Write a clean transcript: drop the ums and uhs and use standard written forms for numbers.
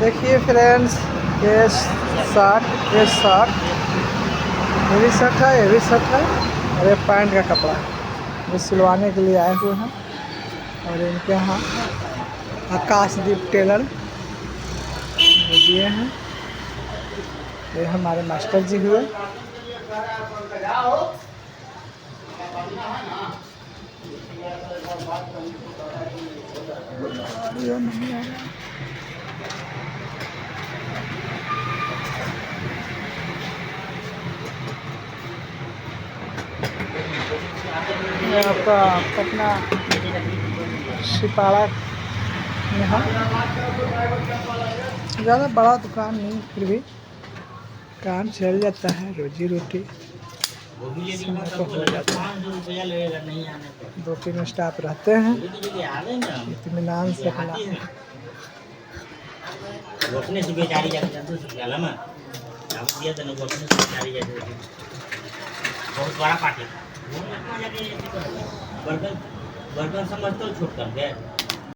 देखिए फ्रेंड्स, ये शर्ट, ये शर्ट, ये भी शर्ट है, ये भी शर्ट है और ये पैंट का कपड़ा है। ये सिलवाने के लिए आए हुए हैं और इनके यहाँ आकाशदीप टेलर दिए हैं। ये हमारे मास्टर जी हुए। ये आपका पटना सिपाड़ा में है। ज़्यादा बड़ा दुकान नहीं, फिर भी काम चल जाता है, रोजी रोटी समय को हो जाता है। 2-3 स्टाफ रहते हैं, इत्मीनान से अपना से बेचारी जाके ना दिया था से बेचारी जाके बहुत बड़ा पार्टी बर्तन बर्तन समझ तो छूट कर दे